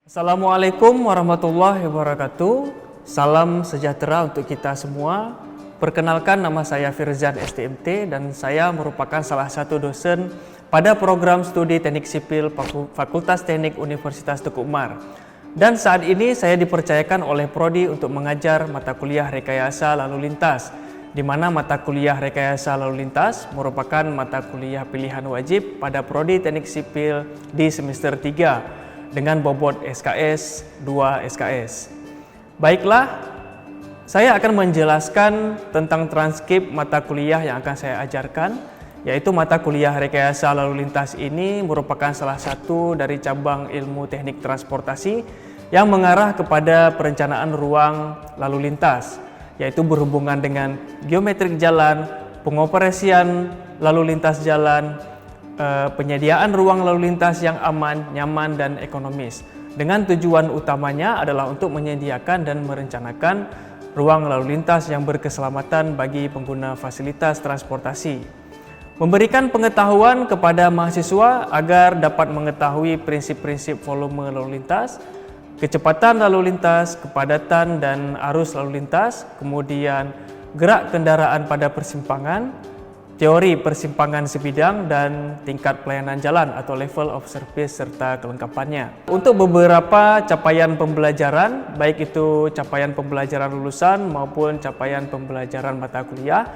Assalamualaikum warahmatullahi wabarakatuh. Salam sejahtera untuk kita semua. Perkenalkan, nama saya Firzan STMT dan saya merupakan salah satu dosen pada program studi Teknik Sipil Fakultas Teknik Universitas Teguh Umar. Dan saat ini saya dipercayakan oleh Prodi untuk mengajar mata kuliah Rekayasa Lalu Lintas, di mana mata kuliah Rekayasa Lalu Lintas merupakan mata kuliah pilihan wajib pada Prodi Teknik Sipil di semester 3 dengan bobot SKS 2 SKS. Baiklah, saya akan menjelaskan tentang transkrip mata kuliah yang akan saya ajarkan, yaitu mata kuliah Rekayasa Lalu Lintas ini merupakan salah satu dari cabang ilmu teknik transportasi yang mengarah kepada perencanaan ruang lalu lintas, yaitu berhubungan dengan geometrik jalan, pengoperasian lalu lintas jalan, penyediaan ruang lalu lintas yang aman, nyaman, dan ekonomis. Dengan tujuan utamanya adalah untuk menyediakan dan merencanakan ruang lalu lintas yang berkeselamatan bagi pengguna fasilitas transportasi. Memberikan pengetahuan kepada mahasiswa agar dapat mengetahui prinsip-prinsip volume lalu lintas, kecepatan lalu lintas, kepadatan dan arus lalu lintas, kemudian gerak kendaraan pada persimpangan, teori persimpangan sebidang, dan tingkat pelayanan jalan atau level of service serta kelengkapannya. Untuk beberapa capaian pembelajaran, baik itu capaian pembelajaran lulusan maupun capaian pembelajaran mata kuliah,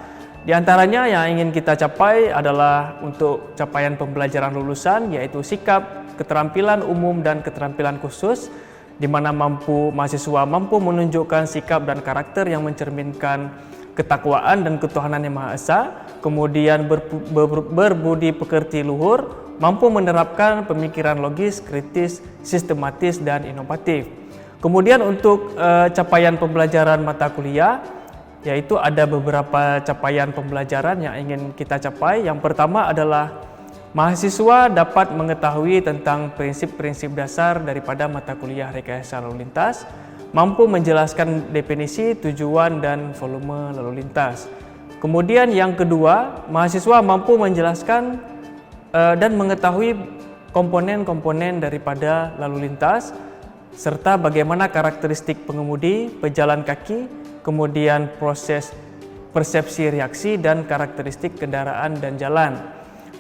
di antaranya yang ingin kita capai adalah untuk capaian pembelajaran lulusan, yaitu sikap, keterampilan umum, dan keterampilan khusus, di mana mahasiswa mampu menunjukkan sikap dan karakter yang mencerminkan ketakwaan dan ketuhanan Yang Maha Esa, kemudian berbudi pekerti luhur, mampu menerapkan pemikiran logis, kritis, sistematis, dan inovatif. Kemudian untuk capaian pembelajaran mata kuliah, yaitu ada beberapa capaian pembelajaran yang ingin kita capai. Yang pertama adalah mahasiswa dapat mengetahui tentang prinsip-prinsip dasar daripada mata kuliah Rekayasa Lalu Lintas, mampu menjelaskan definisi, tujuan, dan volume lalu lintas. Kemudian yang kedua, mahasiswa mampu menjelaskan dan mengetahui komponen-komponen daripada lalu lintas, serta bagaimana karakteristik pengemudi, pejalan kaki, kemudian proses persepsi reaksi, dan karakteristik kendaraan dan jalan.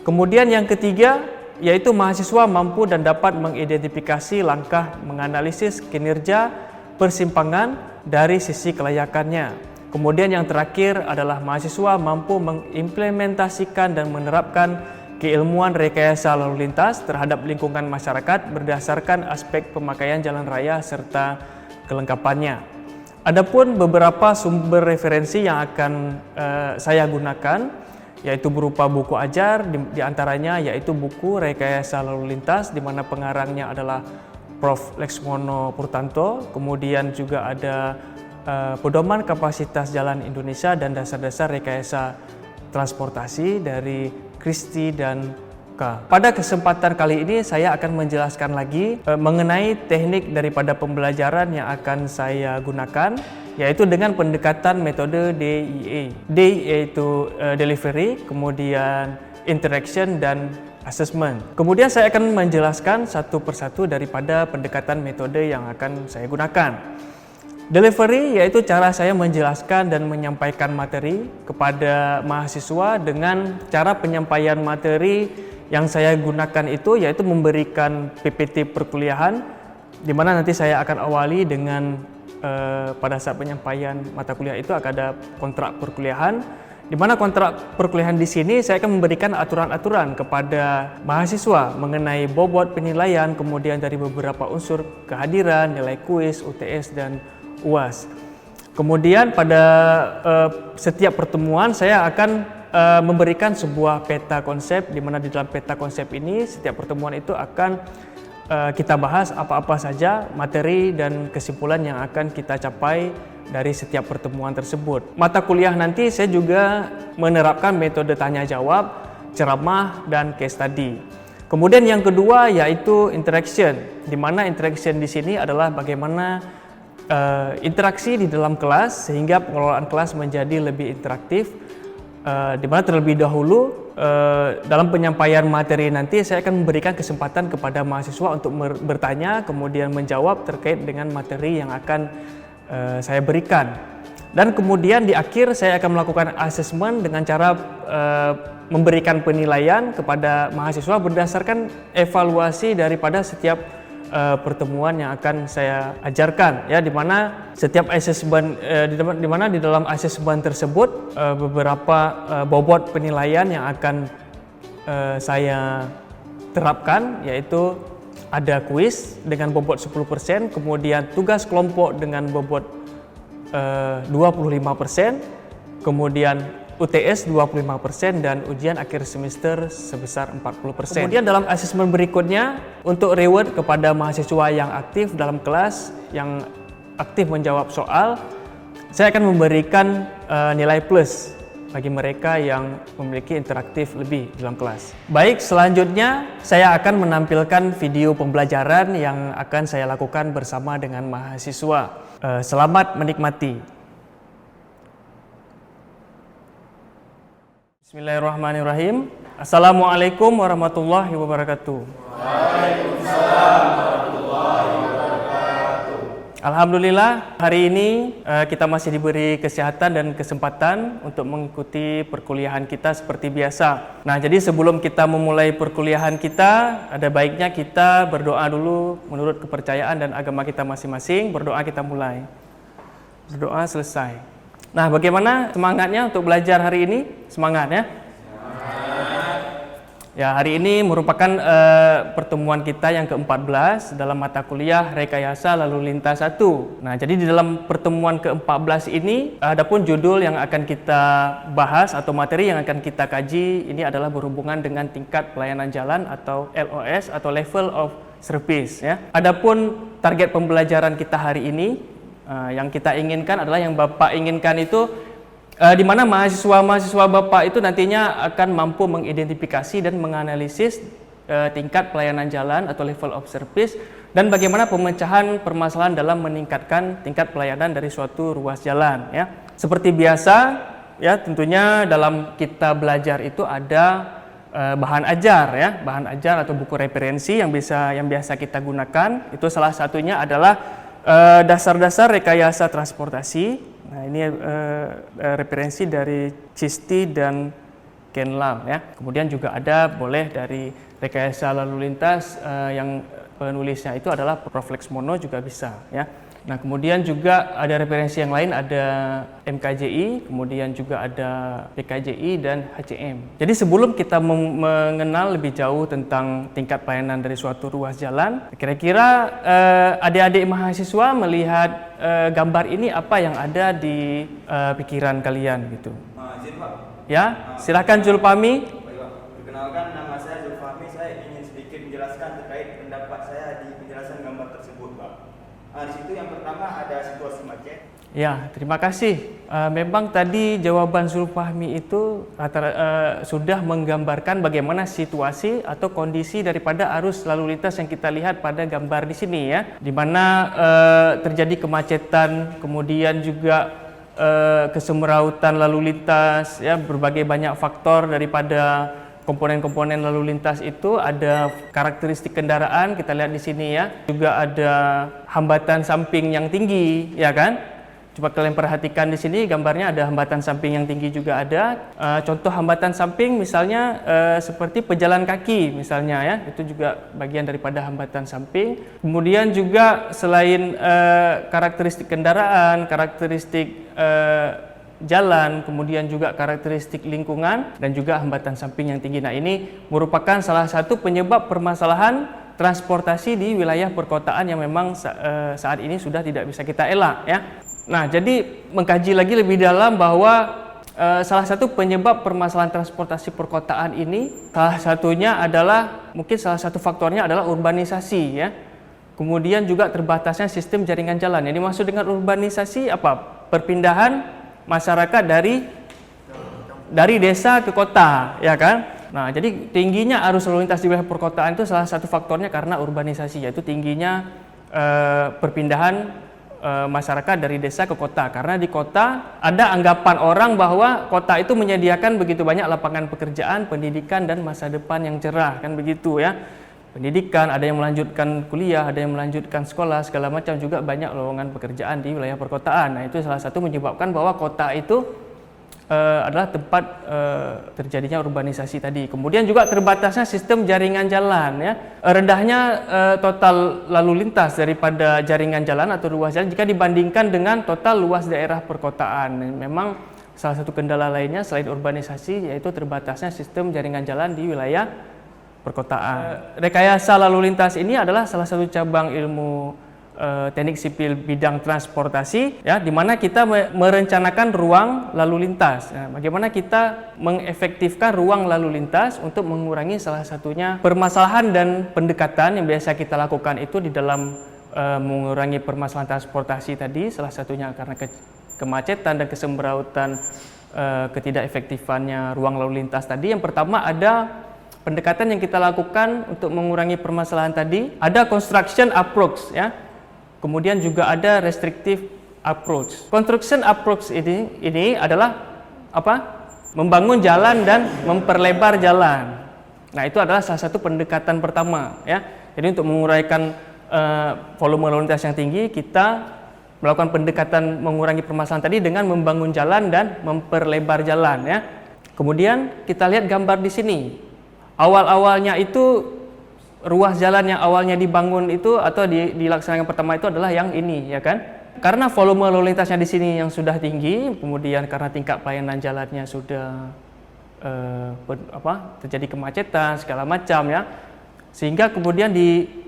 Kemudian yang ketiga, yaitu mahasiswa mampu dan dapat mengidentifikasi langkah menganalisis kinerja persimpangan dari sisi kelayakannya. Kemudian yang terakhir adalah mahasiswa mampu mengimplementasikan dan menerapkan keilmuan rekayasa lalu lintas terhadap lingkungan masyarakat berdasarkan aspek pemakaian jalan raya serta kelengkapannya. Adapun beberapa sumber referensi yang akan saya gunakan, yaitu berupa buku ajar, di antaranya yaitu buku Rekayasa Lalu Lintas, di mana pengarangnya adalah Prof. Lexmono Purtanto, kemudian juga ada Pedoman Kapasitas Jalan Indonesia dan Dasar-Dasar Rekayasa Transportasi dari Christie dan K. Pada kesempatan kali ini saya akan menjelaskan lagi mengenai teknik daripada pembelajaran yang akan saya gunakan, yaitu dengan pendekatan metode DIA. DIA itu delivery, kemudian interaction, dan assessment. Kemudian saya akan menjelaskan satu persatu daripada pendekatan metode yang akan saya gunakan. Delivery yaitu cara saya menjelaskan dan menyampaikan materi kepada mahasiswa dengan cara penyampaian materi yang saya gunakan itu yaitu memberikan PPT perkuliahan, di mana nanti saya akan awali dengan pada saat penyampaian mata kuliah itu akan ada kontrak perkuliahan, di mana kontrak perkuliahan di sini saya akan memberikan aturan-aturan kepada mahasiswa mengenai bobot penilaian, kemudian dari beberapa unsur kehadiran, nilai kuis, UTS, dan UAS. Kemudian pada setiap pertemuan saya akan memberikan sebuah peta konsep, di mana di dalam peta konsep ini setiap pertemuan itu akan kita bahas apa-apa saja materi dan kesimpulan yang akan kita capai dari setiap pertemuan tersebut. Mata kuliah nanti saya juga menerapkan metode tanya jawab, ceramah, dan case study. Kemudian yang kedua yaitu interaction, di mana interaction di sini adalah bagaimana interaksi di dalam kelas sehingga pengelolaan kelas menjadi lebih interaktif, di mana terlebih dahulu dalam penyampaian materi nanti saya akan memberikan kesempatan kepada mahasiswa untuk bertanya kemudian menjawab terkait dengan materi yang akan saya berikan. Dan kemudian di akhir saya akan melakukan asesmen dengan cara memberikan penilaian kepada mahasiswa berdasarkan evaluasi daripada setiap pertemuan yang akan saya ajarkan, ya, di mana setiap asesmen di mana di dalam asesmen tersebut beberapa bobot penilaian yang akan saya terapkan, yaitu ada kuis dengan bobot 10%, kemudian tugas kelompok dengan bobot 25%, kemudian UTS 25% dan ujian akhir semester sebesar 40%. Kemudian dalam asesmen berikutnya, untuk reward kepada mahasiswa yang aktif dalam kelas, yang aktif menjawab soal, saya akan memberikan nilai plus bagi mereka yang memiliki interaktif lebih dalam kelas. Baik, selanjutnya saya akan menampilkan video pembelajaran yang akan saya lakukan bersama dengan mahasiswa. Selamat menikmati. Bismillahirrahmanirrahim. Assalamualaikum warahmatullahi wabarakatuh. Waalaikumsalam warahmatullahi wabarakatuh. Alhamdulillah, hari ini kita masih diberi kesehatan dan kesempatan untuk mengikuti perkuliahan kita seperti biasa. Nah, jadi sebelum kita memulai perkuliahan kita, ada baiknya kita berdoa dulu menurut kepercayaan dan agama kita masing-masing. Berdoa kita mulai. Berdoa selesai. Nah, bagaimana semangatnya untuk belajar hari ini? Semangat ya? Ya, hari ini merupakan pertemuan kita yang ke-14 dalam mata kuliah Rekayasa Lalu Lintas 1. Nah, jadi di dalam pertemuan ke-14 ini, adapun judul yang akan kita bahas atau materi yang akan kita kaji ini adalah berhubungan dengan tingkat pelayanan jalan atau LOS atau Level of Service ya. Adapun target pembelajaran kita hari ini yang kita inginkan adalah yang Bapak inginkan itu di mana mahasiswa Bapak itu nantinya akan mampu mengidentifikasi dan menganalisis tingkat pelayanan jalan atau level of service dan bagaimana pemecahan permasalahan dalam meningkatkan tingkat pelayanan dari suatu ruas jalan ya. Seperti biasa ya, tentunya dalam kita belajar itu ada bahan ajar ya, bahan ajar atau buku referensi yang biasa kita gunakan. Itu salah satunya adalah dasar-dasar rekayasa transportasi. Nah, ini referensi dari Cisti dan Kenlam ya. Kemudian juga ada boleh dari rekayasa lalu lintas yang penulisnya itu adalah Prof. Lexmono juga bisa ya. Nah, kemudian juga ada referensi yang lain, ada MKJI, kemudian juga ada PKJI dan HCM. Jadi sebelum kita mengenal lebih jauh tentang tingkat pelayanan dari suatu ruas jalan, kira-kira adik-adik mahasiswa melihat gambar ini apa yang ada di pikiran kalian gitu? Ya, silakan Zulfahmi. Perkenalkan, nama saya Zulfahmi. Saya ingin sedikit menjelaskan terkait pendapat saya di penjelasan gambar tersebut, Pak. Di situ yang pertama ada situasi macet. Ya, terima kasih. Memang tadi jawaban Zulfahmi itu sudah menggambarkan bagaimana situasi atau kondisi daripada arus lalu lintas yang kita lihat pada gambar di sini ya, di mana terjadi kemacetan, kemudian juga kesemerautan lalu lintas ya, berbagai banyak faktor daripada komponen-komponen lalu lintas itu. Ada karakteristik kendaraan kita lihat di sini ya, juga ada hambatan samping yang tinggi ya kan. Coba kalian perhatikan di sini gambarnya, ada hambatan samping yang tinggi juga ada. Contoh hambatan samping misalnya seperti pejalan kaki misalnya ya, itu juga bagian daripada hambatan samping. Kemudian juga selain karakteristik kendaraan, karakteristik jalan, kemudian juga karakteristik lingkungan dan juga hambatan samping yang tinggi. Nah, ini merupakan salah satu penyebab permasalahan transportasi di wilayah perkotaan yang memang saat ini sudah tidak bisa kita elak ya. Nah, jadi mengkaji lagi lebih dalam bahwa salah satu penyebab permasalahan transportasi perkotaan ini, salah satunya adalah, mungkin salah satu faktornya adalah urbanisasi ya. Kemudian juga terbatasnya sistem jaringan jalan. Yang dimaksud dengan urbanisasi apa? Perpindahan masyarakat dari desa ke kota, ya kan? Nah, jadi tingginya arus lalu lintas di wilayah perkotaan itu salah satu faktornya karena urbanisasi, yaitu tingginya perpindahan masyarakat dari desa ke kota, karena di kota ada anggapan orang bahwa kota itu menyediakan begitu banyak lapangan pekerjaan, pendidikan dan masa depan yang cerah, kan begitu ya. Pendidikan, ada yang melanjutkan kuliah, ada yang melanjutkan sekolah, segala macam, juga banyak lowongan pekerjaan di wilayah perkotaan. Nah, itu salah satu menyebabkan bahwa kota itu adalah tempat terjadinya urbanisasi tadi. Kemudian juga terbatasnya sistem jaringan jalan ya. Rendahnya total lalu lintas daripada jaringan jalan atau ruas jalan jika dibandingkan dengan total luas daerah perkotaan. Memang salah satu kendala lainnya selain urbanisasi yaitu terbatasnya sistem jaringan jalan di wilayah perkotaan. Rekayasa lalu lintas ini adalah salah satu cabang ilmu teknik sipil bidang transportasi ya, di mana kita merencanakan ruang lalu lintas. Nah, bagaimana kita mengefektifkan ruang lalu lintas untuk mengurangi salah satunya permasalahan dan pendekatan yang biasa kita lakukan itu di dalam mengurangi permasalahan transportasi tadi, salah satunya karena kemacetan dan kesembrautan ketidakefektifannya ruang lalu lintas tadi. Yang pertama ada pendekatan yang kita lakukan untuk mengurangi permasalahan tadi, ada construction approach ya. Kemudian juga ada restrictive approach. Construction approach ini adalah apa? Membangun jalan dan memperlebar jalan. Nah, itu adalah salah satu pendekatan pertama ya. Jadi untuk menguraikan volume lalu lintas yang tinggi, kita melakukan pendekatan mengurangi permasalahan tadi dengan membangun jalan dan memperlebar jalan ya. Kemudian kita lihat gambar di sini. Awal-awalnya itu ruas jalan yang awalnya dibangun itu atau dilaksanakan pertama itu adalah yang ini ya kan. Karena volume lalu lintasnya di sini yang sudah tinggi, kemudian karena tingkat pelayanan jalannya sudah terjadi kemacetan segala macam ya. Sehingga kemudian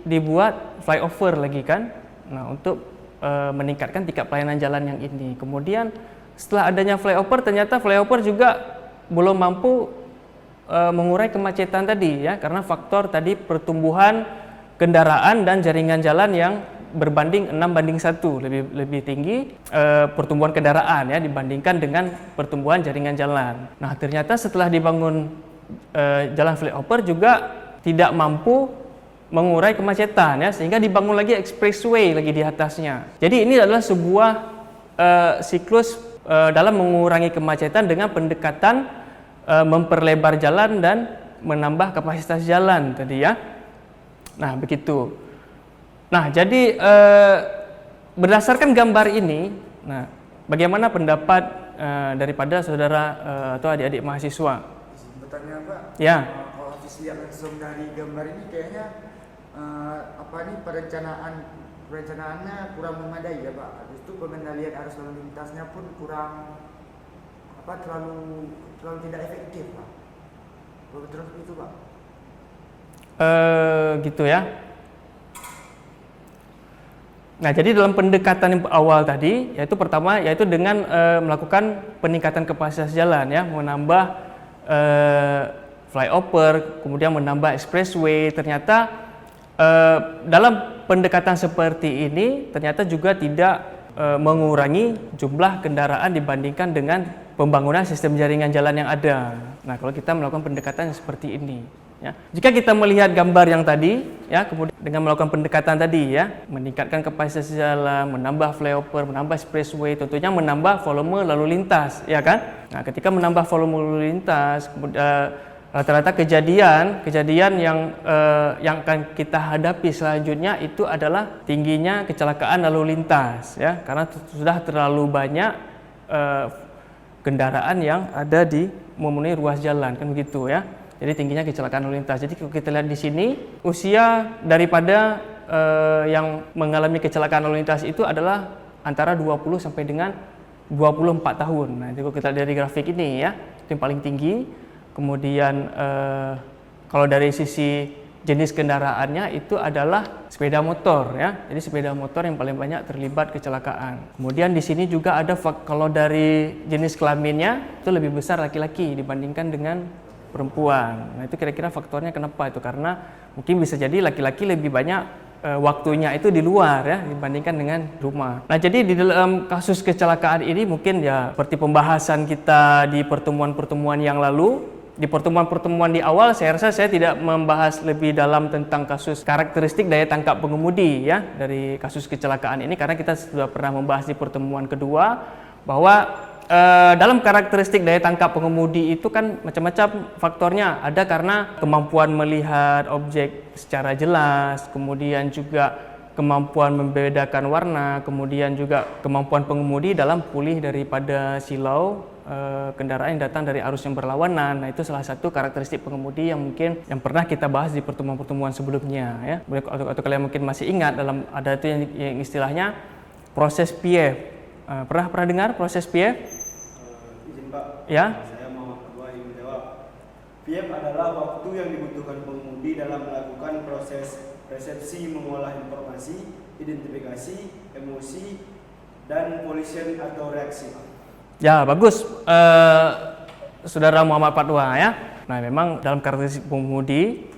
dibuat flyover lagi kan. Nah, untuk meningkatkan tingkat pelayanan jalan yang ini. Kemudian setelah adanya flyover, ternyata flyover juga belum mampu mengurai kemacetan tadi ya, karena faktor tadi pertumbuhan kendaraan dan jaringan jalan yang berbanding 6:1, lebih tinggi pertumbuhan kendaraan ya dibandingkan dengan pertumbuhan jaringan jalan. Nah, ternyata setelah dibangun jalan flyover juga tidak mampu mengurai kemacetan ya, sehingga dibangun lagi expressway lagi di atasnya. Jadi ini adalah sebuah siklus dalam mengurangi kemacetan dengan pendekatan memperlebar jalan dan menambah kapasitas jalan tadi ya. Nah, begitu. Nah, jadi berdasarkan gambar ini, nah, bagaimana pendapat daripada saudara atau adik-adik mahasiswa? Bertanya Pak. Ya. Kalau habis lihat langsung dari gambar ini kayaknya perencanaannya kurang memadai ya Pak. Habis itu pengendalian arus lalu lintasnya pun kurang terlalu tidak efektif Pak. Terus itu Pak. Gitu ya. Nah, jadi dalam pendekatan yang awal tadi, yaitu pertama yaitu dengan melakukan peningkatan kapasitas jalan ya, menambah flyover, kemudian menambah expressway. Ternyata dalam pendekatan seperti ini ternyata juga tidak mengurangi jumlah kendaraan dibandingkan dengan pembangunan sistem jaringan jalan yang ada. Nah, kalau kita melakukan pendekatan seperti ini ya. Jika kita melihat gambar yang tadi ya, kemudian dengan melakukan pendekatan tadi ya, meningkatkan kapasitas jalan, menambah flyover, menambah expressway, tentunya menambah volume lalu lintas ya kan. Nah, ketika menambah volume lalu lintas, rata-rata kejadian yang akan kita hadapi selanjutnya itu adalah tingginya kecelakaan lalu lintas ya, karena sudah terlalu banyak kendaraan yang ada di memenuhi ruas jalan kan begitu ya. Jadi tingginya kecelakaan lalu lintas. Jadi kalau kita lihat di sini, usia daripada yang mengalami kecelakaan lalu lintas itu adalah antara 20 sampai dengan 24 tahun. Nah, jadi kalau kita lihat dari grafik ini ya, itu yang paling tinggi. Kemudian kalau dari sisi jenis kendaraannya itu adalah sepeda motor ya. Jadi sepeda motor yang paling banyak terlibat kecelakaan. Kemudian di sini juga ada kalau dari jenis kelaminnya itu lebih besar laki-laki dibandingkan dengan perempuan. Nah, itu kira-kira faktornya kenapa itu? Karena mungkin bisa jadi laki-laki lebih banyak waktunya itu di luar ya dibandingkan dengan rumah. Nah, jadi di dalam kasus kecelakaan ini mungkin ya seperti pembahasan kita di pertemuan-pertemuan yang lalu di pertemuan-pertemuan di awal saya rasa saya tidak membahas lebih dalam tentang kasus karakteristik daya tangkap pengemudi ya dari kasus kecelakaan ini, karena kita sudah pernah membahas di pertemuan kedua bahwa dalam karakteristik daya tangkap pengemudi itu kan macam-macam faktornya. Ada karena kemampuan melihat objek secara jelas, kemudian juga kemampuan membedakan warna, kemudian juga kemampuan pengemudi dalam pulih daripada silau kendaraan yang datang dari arus yang berlawanan. Nah, itu salah satu karakteristik pengemudi yang mungkin yang pernah kita bahas di pertemuan-pertemuan sebelumnya ya. Atau kalian mungkin masih ingat dalam ada itu yang istilahnya proses PF. Pernah dengar proses PF? Izin Pak. Ya. Saya Muhammad Abdullah yang menjawab. PF adalah waktu yang dibutuhkan pengemudi dalam melakukan proses resepsi, mengolah informasi, identifikasi, emosi, dan collision atau reaksi. Ya, bagus, Saudara Muhammad Fatwa ya. Nah, memang dalam karakteristik pengemudi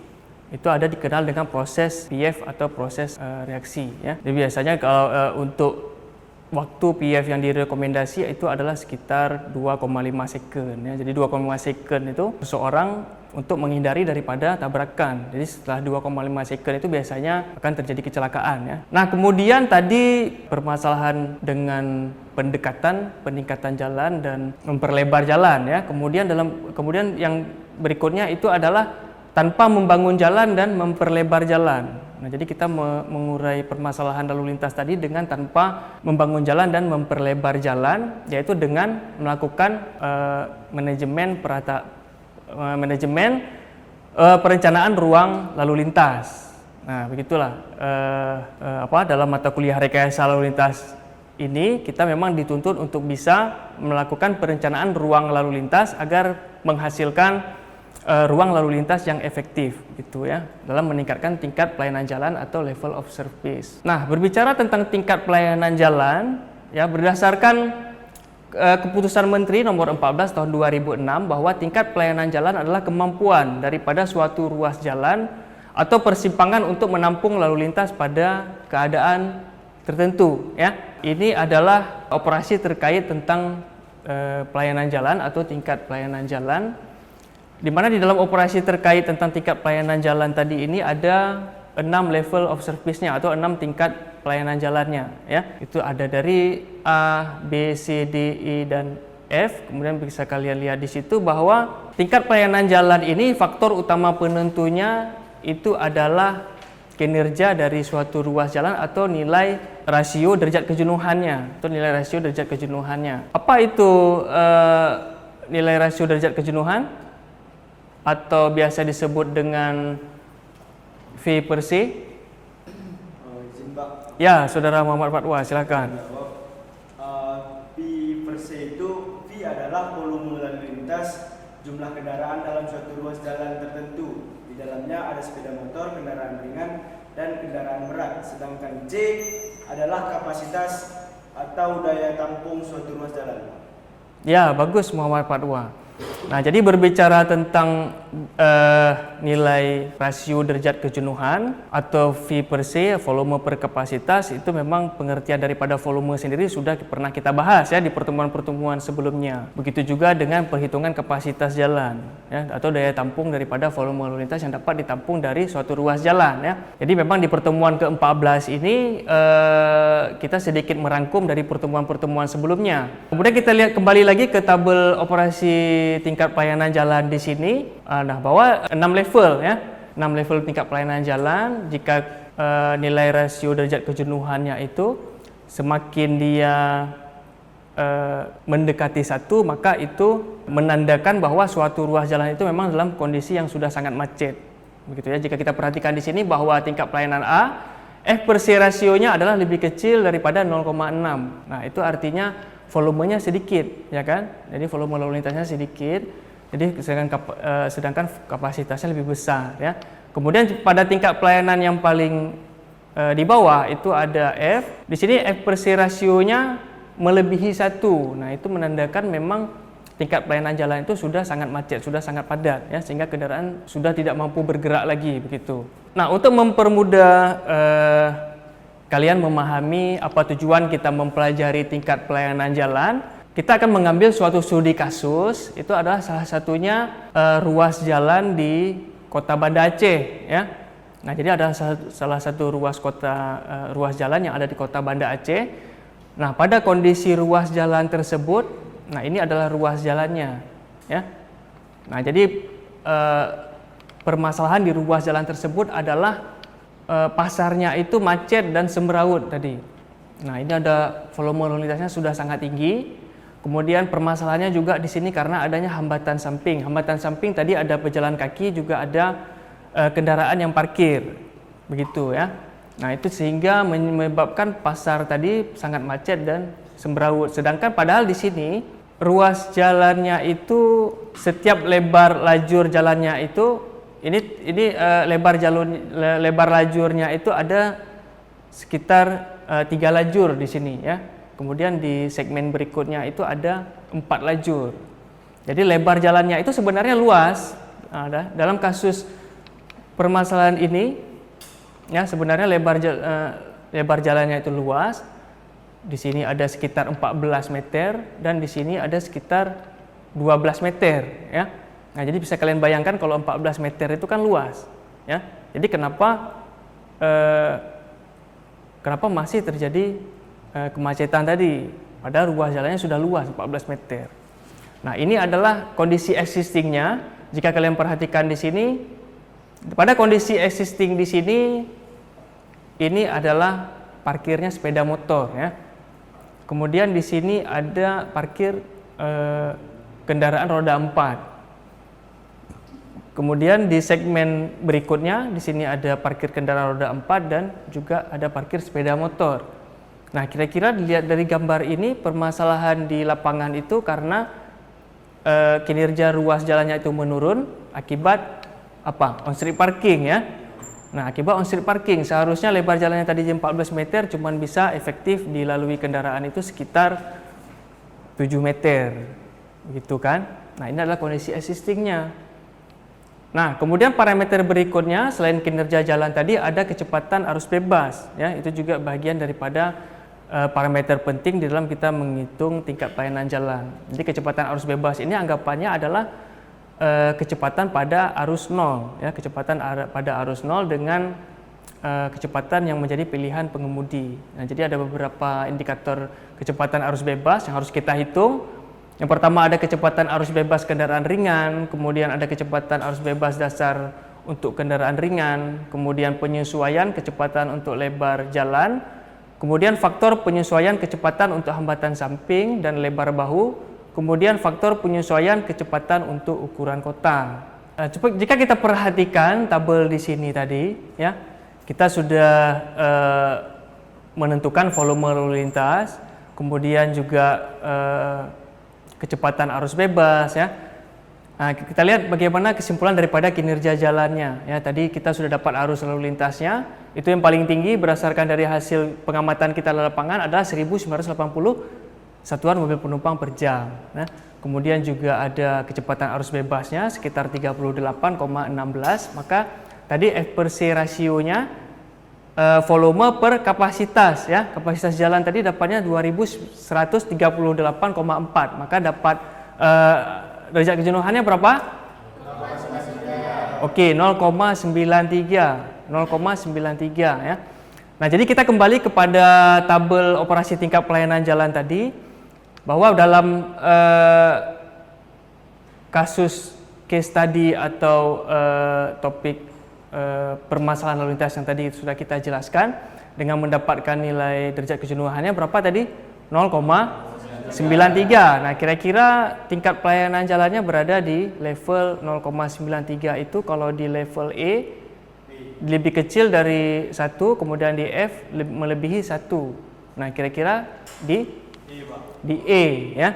itu ada dikenal dengan proses PF atau proses reaksi ya. Jadi biasanya kalau untuk waktu PF yang direkomendasi itu adalah sekitar 2,5 second ya. Jadi 2,5 second itu seseorang untuk menghindari daripada tabrakan. Jadi setelah 2,5 second itu biasanya akan terjadi kecelakaan ya. Nah, kemudian tadi permasalahan dengan peningkatan jalan dan memperlebar jalan ya. Kemudian yang berikutnya itu adalah tanpa membangun jalan dan memperlebar jalan. Nah, jadi kita mengurai permasalahan lalu lintas tadi dengan tanpa membangun jalan dan memperlebar jalan, yaitu dengan melakukan manajemen perencanaan ruang lalu lintas. Nah, begitulah dalam mata kuliah rekayasa lalu lintas ini kita memang dituntut untuk bisa melakukan perencanaan ruang lalu lintas agar menghasilkan ruang lalu lintas yang efektif gitu ya, dalam meningkatkan tingkat pelayanan jalan atau level of service. Nah, berbicara tentang tingkat pelayanan jalan ya, berdasarkan keputusan Menteri nomor 14 tahun 2006 bahwa tingkat pelayanan jalan adalah kemampuan daripada suatu ruas jalan atau persimpangan untuk menampung lalu lintas pada keadaan tertentu ya. Ini adalah operasi terkait tentang pelayanan jalan atau tingkat pelayanan jalan, di mana di dalam operasi terkait tentang tingkat pelayanan jalan tadi ini ada 6 level of service-nya atau 6 tingkat pelayanan jalannya ya. Itu ada dari A, B, C, D, E dan F. Kemudian bisa kalian lihat di situ bahwa tingkat pelayanan jalan ini faktor utama penentunya itu adalah kinerja dari suatu ruas jalan atau nilai rasio derajat kejenuhannya Apa itu nilai rasio derajat kejenuhan? Atau biasa disebut dengan V per C? Izin Pak. Ya, Saudara Muhammad Fatwa, silakan. V per C itu, V adalah volume lalu lintas jumlah kendaraan dalam suatu ruas jalan tertentu. Di dalamnya ada sepeda motor, kendaraan ringan, dan kendaraan berat. Sedangkan C adalah kapasitas atau daya tampung suatu ruas jalan. Ya, bagus Muhammad Fatwa. Nah, jadi berbicara tentang nilai rasio derajat kejenuhan atau V per C, volume per kapasitas, itu memang pengertian daripada volume sendiri sudah pernah kita bahas ya di pertemuan-pertemuan sebelumnya. Begitu juga dengan perhitungan kapasitas jalan ya, atau daya tampung daripada volume lalu lintas yang dapat ditampung dari suatu ruas jalan ya. Jadi memang di pertemuan ke-14 ini kita sedikit merangkum dari pertemuan-pertemuan sebelumnya. Kemudian kita lihat kembali lagi ke tabel operasi tingkat pelayanan jalan di sini. Nah, bahwa 6 level ya, 6 level tingkat pelayanan jalan. Jika nilai rasio derajat kejenuhannya itu semakin dia mendekati 1, maka itu menandakan bahwa suatu ruas jalan itu memang dalam kondisi yang sudah sangat macet. Begitu ya. Jika kita perhatikan di sini bahwa tingkat pelayanan A, F per C rasionya adalah lebih kecil daripada 0,6. Nah, itu artinya volumenya sedikit, ya kan? Jadi volume lalu lintasnya sedikit, jadi sedangkan kapasitasnya lebih besar, ya. Kemudian pada tingkat pelayanan yang paling di bawah itu ada F. Di sini F per C rasionya melebihi 1. Nah, itu menandakan memang tingkat pelayanan jalan itu sudah sangat macet, sudah sangat padat, ya, sehingga kendaraan sudah tidak mampu bergerak lagi, begitu. Nah, untuk mempermudah kalian memahami apa tujuan kita mempelajari tingkat pelayanan jalan, kita akan mengambil suatu studi kasus, itu adalah salah satunya ruas jalan di Kota Banda Aceh, ya. Nah, jadi ada salah satu ruas jalan yang ada di Kota Banda Aceh. Nah, pada kondisi ruas jalan tersebut, nah ini adalah ruas jalannya, ya. Nah, jadi permasalahan di ruas jalan tersebut adalah pasarnya itu macet dan semrawut tadi. Nah, ini ada volume lalu lintasnya sudah sangat tinggi. Kemudian permasalahannya juga di sini karena adanya hambatan samping. Hambatan samping tadi ada pejalan kaki, juga ada kendaraan yang parkir, begitu ya. Nah, itu sehingga menyebabkan pasar tadi sangat macet dan semrawut. Sedangkan padahal di sini ruas jalannya itu setiap lebar lajur jalannya itu ini lebar lajurnya itu ada sekitar 3 lajur di sini ya. Kemudian di segmen berikutnya itu ada 4 lajur. Jadi lebar jalannya itu sebenarnya luas. Nah, dalam kasus permasalahan ini ya sebenarnya lebar jalannya itu luas. Di sini ada sekitar 14 meter dan di sini ada sekitar 12 meter ya. Nah, jadi bisa kalian bayangkan kalau 14 meter itu kan luas ya. Jadi kenapa masih terjadi kemacetan tadi, padahal ruas jalannya sudah luas 14 meter. Nah, ini adalah kondisi existingnya. Jika kalian perhatikan di sini, pada kondisi existing di sini, ini adalah parkirnya sepeda motor ya. Kemudian di sini ada parkir kendaraan roda 4. Kemudian di segmen berikutnya, di sini ada parkir kendaraan roda 4 dan juga ada parkir sepeda motor. Nah, kira-kira dilihat dari gambar ini, permasalahan di lapangan itu karena kinerja ruas jalannya itu menurun akibat apa? On-street parking ya. Nah, akibat on-street parking, seharusnya lebar jalannya tadi 14 meter cuman bisa efektif dilalui kendaraan itu sekitar 7 meter. Begitu kan? Nah, ini adalah kondisi existingnya. Nah, kemudian parameter berikutnya selain kinerja jalan tadi ada kecepatan arus bebas ya. Itu juga bagian daripada parameter penting di dalam kita menghitung tingkat pelayanan jalan. Jadi kecepatan arus bebas ini anggapannya adalah kecepatan pada arus 0 ya, kecepatan pada arus 0 dengan kecepatan yang menjadi pilihan pengemudi. Nah, jadi ada beberapa indikator kecepatan arus bebas yang harus kita hitung. Yang pertama ada kecepatan arus bebas kendaraan ringan, kemudian ada kecepatan arus bebas dasar untuk kendaraan ringan, kemudian penyesuaian kecepatan untuk lebar jalan, kemudian faktor penyesuaian kecepatan untuk hambatan samping dan lebar bahu, kemudian faktor penyesuaian kecepatan untuk ukuran kota. Jika kita perhatikan tabel di sini tadi, ya, kita sudah menentukan volume lalu lintas, kemudian juga kecepatan arus bebas, ya. Nah, kita lihat bagaimana kesimpulan daripada kinerja jalannya. Ya, tadi kita sudah dapat arus lalu lintasnya. Itu yang paling tinggi berdasarkan dari hasil pengamatan kita di lapangan adalah 1980 satuan mobil penumpang per jam. Nah, kemudian juga ada kecepatan arus bebasnya sekitar 38,16. Maka tadi F/C rasionya volume per kapasitas ya. Kapasitas jalan tadi dapatnya 2138,4. Maka dapat derajat kejenuhannya berapa? 0,93. Oke, 0,93 ya. Nah, jadi kita kembali kepada tabel operasi tingkat pelayanan jalan tadi, bahwa dalam kasus case study atau topik permasalahan lalu lintas yang tadi sudah kita jelaskan, dengan mendapatkan nilai derajat kejenuhannya berapa tadi? 0,93. Nah, kira-kira tingkat pelayanan jalannya berada di level 0,93 itu kalau di level E lebih kecil dari 1, kemudian di F melebihi 1. Nah, kira-kira di E ya.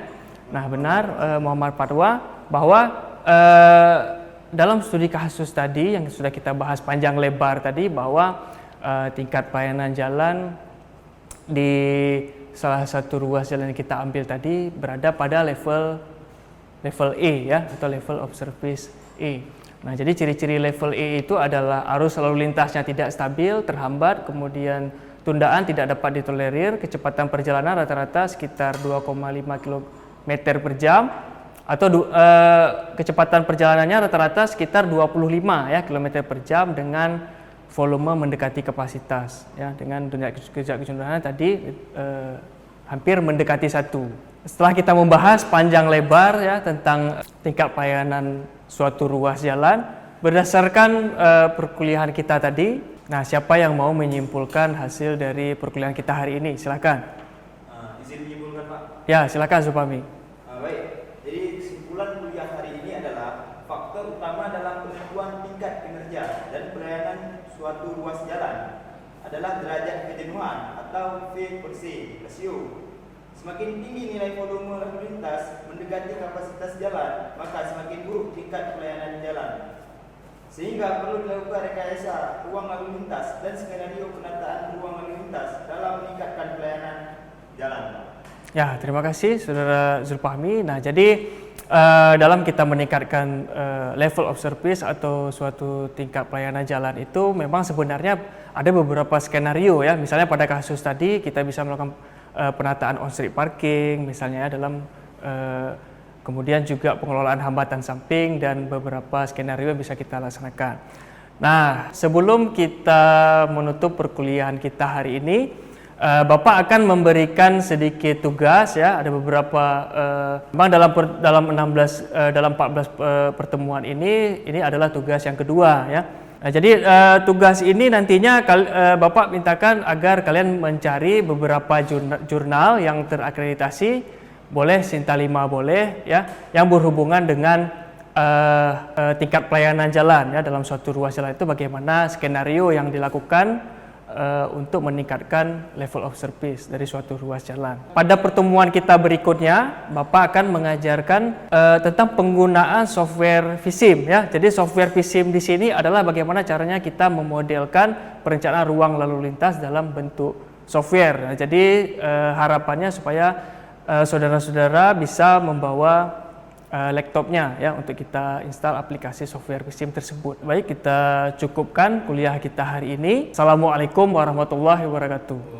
Nah, benar Muhammad Fatwa bahwa dalam studi kasus tadi yang sudah kita bahas panjang lebar tadi, bahwa tingkat pelayanan jalan di salah satu ruas jalan yang kita ambil tadi berada pada level E ya, atau level of service E. Nah, jadi ciri-ciri level E itu adalah arus lalu lintasnya tidak stabil, terhambat, kemudian tundaan tidak dapat ditolerir, kecepatan perjalanan rata-rata sekitar 2,5 km meter per jam atau kecepatan perjalanannya rata-rata sekitar 25 ya kilometer per jam dengan volume mendekati kapasitas ya, dengan tingkat kecenderungan tadi hampir mendekati 1. Setelah kita membahas panjang lebar ya tentang tingkat pelayanan suatu ruas jalan berdasarkan perkuliahan kita tadi, nah siapa yang mau menyimpulkan hasil dari perkuliahan kita hari ini? Silakan. Izin menyimpulkan Pak. Ya, silakan Supami. Baik, jadi kesimpulan kuliah hari ini adalah faktor utama dalam penentuan tingkat kinerja dan pelayanan suatu ruas jalan adalah derajat kejenuhan atau V/C rasio. Semakin tinggi nilai volume lalu lintas mendekati kapasitas jalan, maka semakin buruk tingkat pelayanan jalan. Sehingga perlu dilakukan rekayasa ruang lalu lintas dan skenario penataan ruang lalu lintas dalam meningkatkan pelayanan jalan. Ya, terima kasih Saudara Zulfahmi. Nah, jadi dalam kita meningkatkan level of service atau suatu tingkat pelayanan jalan itu memang sebenarnya ada beberapa skenario ya. Misalnya pada kasus tadi kita bisa melakukan penataan on-street parking misalnya dalam kemudian juga pengelolaan hambatan samping dan beberapa skenario yang bisa kita laksanakan. Nah, sebelum kita menutup perkuliahan kita hari ini, Bapak akan memberikan sedikit tugas ya. Ada beberapa memang dalam 14 pertemuan ini adalah tugas yang kedua ya. Nah, jadi tugas ini nantinya Bapak mintakan agar kalian mencari beberapa jurnal yang terakreditasi, boleh Sinta 5 boleh ya, yang berhubungan dengan tingkat pelayanan jalan ya dalam suatu ruas jalan itu, bagaimana skenario yang dilakukan untuk meningkatkan level of service dari suatu ruas jalan. Pada pertemuan kita berikutnya, Bapak akan mengajarkan tentang penggunaan software VISIM ya. Jadi software VISIM di sini adalah bagaimana caranya kita memodelkan perencanaan ruang lalu lintas dalam bentuk software. Nah, jadi harapannya supaya saudara-saudara bisa membawa laptopnya ya untuk kita install aplikasi software VISIM tersebut. Baik, kita cukupkan kuliah kita hari ini. Assalamualaikum warahmatullahi wabarakatuh.